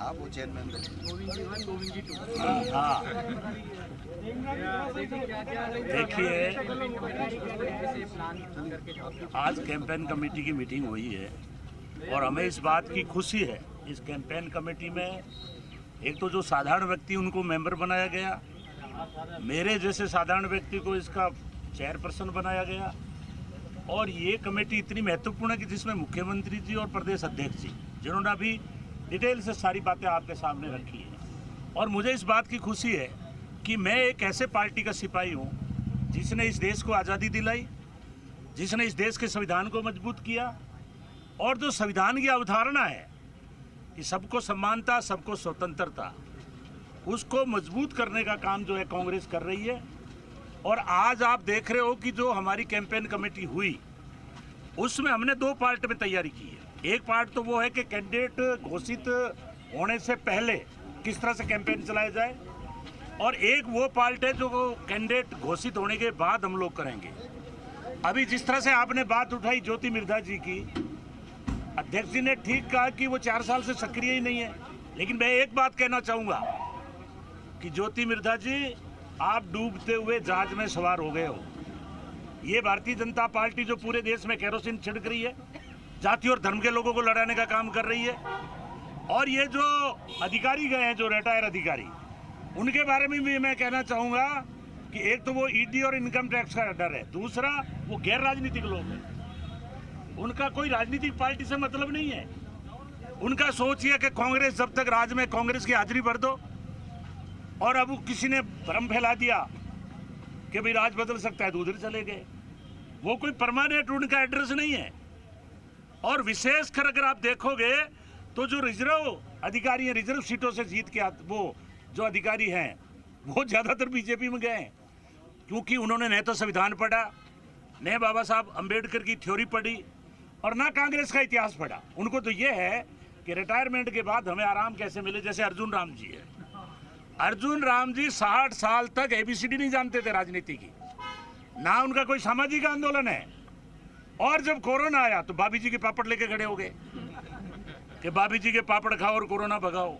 आप वो चेयरमैन हाँ, देखिए आज कैंपेन कमेटी की मीटिंग हुई है और हमें इस बात की खुशी है। इस कैंपेन कमेटी में एक तो जो साधारण व्यक्ति उनको मेंबर बनाया गया, मेरे जैसे साधारण व्यक्ति को इसका चेयरपर्सन बनाया गया और ये कमेटी इतनी महत्वपूर्ण है कि जिसमें मुख्यमंत्री जी और प्रदेश अध्यक्ष जी जिन्होंने अभी डिटेल से सारी बातें आपके सामने रखी है। और मुझे इस बात की खुशी है कि मैं एक ऐसे पार्टी का सिपाही हूँ जिसने इस देश को आज़ादी दिलाई, जिसने इस देश के संविधान को मजबूत किया और जो संविधान की अवधारणा है कि सबको समानता, सबको स्वतंत्रता, उसको मजबूत करने का काम जो है कांग्रेस कर रही है। और आज आप देख रहे हो कि जो हमारी कैंपेन कमेटी हुई उसमें हमने दो पार्ट में तैयारी की है। एक पार्ट तो वो है कि कैंडिडेट घोषित होने से पहले किस तरह से कैंपेन चलाया जाए और एक वो पार्ट है जो कैंडिडेट घोषित होने के बाद हम लोग करेंगे। अभी जिस तरह से आपने बात उठाई ज्योति मिर्धा जी की, अध्यक्ष जी ने ठीक कहा कि वो 4 साल से सक्रिय ही नहीं है, लेकिन मैं एक बात कहना चाहूँगा कि ज्योति मिर्धा जी आप डूबते हुए जहाज में सवार हो गए हो। ये भारतीय जनता पार्टी जो पूरे देश में केरोसिन छिड़क रही है, जाति और धर्म के लोगों को लड़ाने का काम कर रही है। और ये जो अधिकारी गए हैं, जो रिटायर अधिकारी, उनके बारे में भी मैं कहना चाहूँगा कि एक तो वो ईडी और इनकम टैक्स का डर है, दूसरा वो गैर राजनीतिक लोग हैं। उनका कोई राजनीतिक पार्टी से मतलब नहीं है। उनका सोच ये है कि कांग्रेस जब तक राज में, कांग्रेस की हाजिरी भर दो। और अब किसी ने भ्रम फैला दिया कि भाई राज बदल सकता है तो उधर चले गए। वो कोई परमानेंट उनका एड्रेस नहीं है। और विशेषकर अगर आप देखोगे तो जो रिजर्व अधिकारी हैं, रिजर्व सीटों से जीत के वो जो अधिकारी हैं वो ज़्यादातर बीजेपी में गए हैं, क्योंकि उन्होंने न तो संविधान पढ़ा, न बाबा साहब अम्बेडकर की थ्योरी पढ़ी और ना कांग्रेस का इतिहास पढ़ा। उनको तो ये है कि रिटायरमेंट के बाद हमें आराम कैसे मिले। जैसे अर्जुन राम जी है, अर्जुन राम जी 60 साल तक ABCD नहीं जानते थे राजनीति की, ना उनका कोई सामाजिक आंदोलन है। और जब कोरोना आया तो भाभी जी के पापड़ लेके खड़े हो गए कि भाभी जी के पापड़ खाओ और कोरोना भगाओ।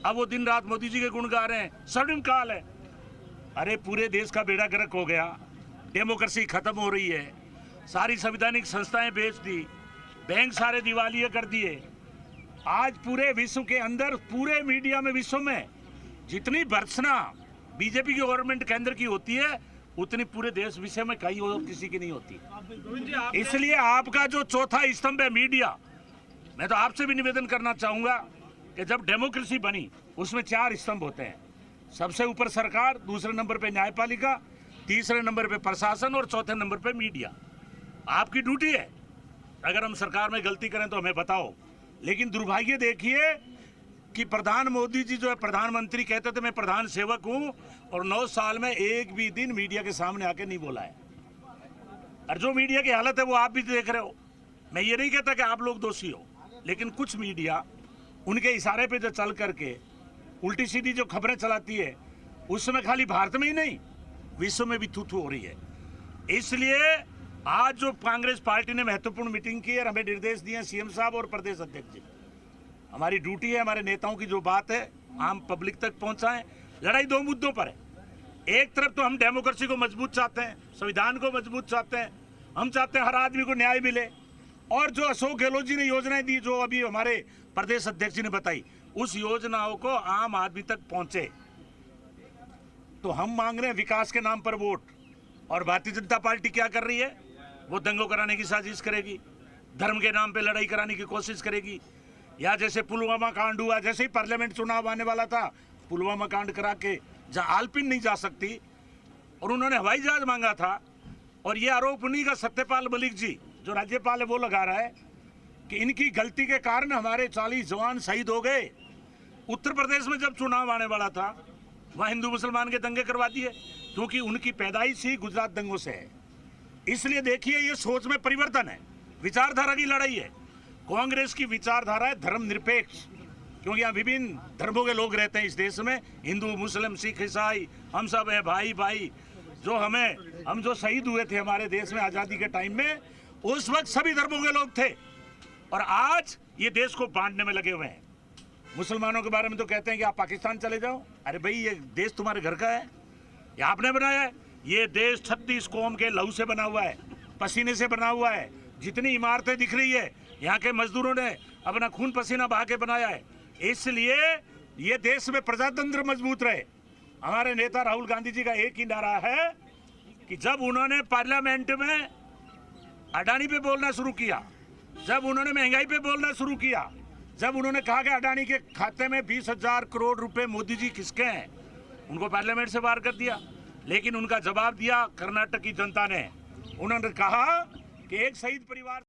अब वो दिन रात मोदी जी के गुण गा रहे हैं, स्वर्णिम काल है। अरे पूरे देश का बेड़ा गर्क हो गया, डेमोक्रेसी खत्म हो रही है, सारी संवैधानिक संस्थाएं बेच दी, बैंक सारे दिवालिये कर दिए। आज पूरे विश्व के अंदर, पूरे मीडिया में, विश्व में जितनी भर्त्सना बीजेपी की गवर्नमेंट केंद्र की होती है उतनी पूरे देश विषय में कहीं और किसी की नहीं होती। इसलिए आपका जो चौथा स्तंभ है मीडिया, मैं तो आपसे भी निवेदन करना चाहूंगा कि जब डेमोक्रेसी बनी उसमें 4 स्तंभ होते हैं। सबसे ऊपर सरकार, दूसरे नंबर पे न्यायपालिका, तीसरे नंबर पे प्रशासन और चौथे नंबर पे मीडिया। आपकी ड्यूटी है, अगर हम सरकार में गलती करें तो हमें बताओ। लेकिन दुर्भाग्य देखिए कि प्रधान मोदी जी जो है, प्रधानमंत्री कहते थे मैं प्रधान सेवक हूं और 9 साल में एक भी दिन मीडिया के सामने आके नहीं बोला है। और जो मीडिया की हालत है वो आप भी देख रहे हो। मैं ये नहीं कहता कि आप लोग दोषी हो, लेकिन कुछ मीडिया उनके इशारे पे जो चल करके उल्टी सीधी जो खबरें चलाती है, उसमें खाली भारत में ही नहीं विश्व में भी थू-थू हो रही है। इसलिए आज जो कांग्रेस पार्टी ने महत्वपूर्ण मीटिंग की और हमें निर्देश दिए CM साहब और प्रदेश अध्यक्ष जी, हमारी ड्यूटी है, हमारे नेताओं की जो बात है आम पब्लिक तक पहुंचाएं। लड़ाई 2 मुद्दों पर है। एक तरफ तो हम डेमोक्रेसी को मजबूत चाहते हैं, संविधान को मजबूत चाहते हैं, हम चाहते हैं हर आदमी को न्याय मिले। और जो अशोक गहलोत जी ने योजनाएं दी, जो अभी हमारे प्रदेश अध्यक्ष जी ने बताई, उस योजनाओं को आम आदमी तक पहुंचे। तो हम मांग रहे हैं विकास के नाम पर वोट, और भारतीय जनता पार्टी क्या कर रही है, वो दंगों कराने की साजिश करेगी, धर्म के नाम पे लड़ाई कराने की कोशिश करेगी। या जैसे पुलवामा कांड हुआ, जैसे ही पार्लियामेंट चुनाव आने वाला था, पुलवामा कांड करा के जहाँ आलपिन नहीं जा सकती और उन्होंने हवाई जहाज मांगा था। और ये आरोप उन्हीं का सत्यपाल मलिक जी जो राज्यपाल है वो लगा रहा है कि इनकी गलती के कारण हमारे 40 जवान शहीद हो गए। उत्तर प्रदेश में जब चुनाव आने वाला था वहाँ हिंदू मुसलमान के दंगे करवा दिए, क्योंकि उनकी पैदाइश ही गुजरात दंगों से है। इसलिए देखिए ये सोच में परिवर्तन है, विचारधारा की लड़ाई है। कांग्रेस की विचारधारा है धर्मनिरपेक्ष, क्योंकि यहाँ विभिन्न धर्मों के लोग रहते हैं इस देश में, हिंदू, मुस्लिम, सिख, ईसाई, हम सब हैं भाई भाई। जो हम जो शहीद हुए थे हमारे देश में आज़ादी के टाइम में, उस वक्त सभी धर्मों के लोग थे। और आज ये देश को बांटने में लगे हुए हैं। मुसलमानों के बारे में तो कहते हैं कि आप पाकिस्तान चले जाओ। अरे भाई, ये देश तुम्हारे घर का है, ये आपने बनाया है। ये देश 36 कौम के लहू से बना हुआ है, पसीने से बना हुआ है। जितनी इमारतें दिख रही है, यहाँ के मजदूरों ने अपना खून पसीना बहा के बनाया है। इसलिए ये देश में प्रजातंत्र मजबूत रहे। हमारे नेता राहुल गांधी जी का एक ही नारा है कि जब उन्होंने पार्लियामेंट में अडानी पे बोलना शुरू किया, जब उन्होंने महंगाई पे बोलना शुरू किया, जब उन्होंने कहा कि अडानी के खाते में 20,000 करोड़ रुपए मोदी जी किसके हैं, उनको पार्लियामेंट से बाहर कर दिया। लेकिन उनका जवाब दिया कर्नाटक की जनता ने। उन्होंने कहा कि एक शहीद परिवार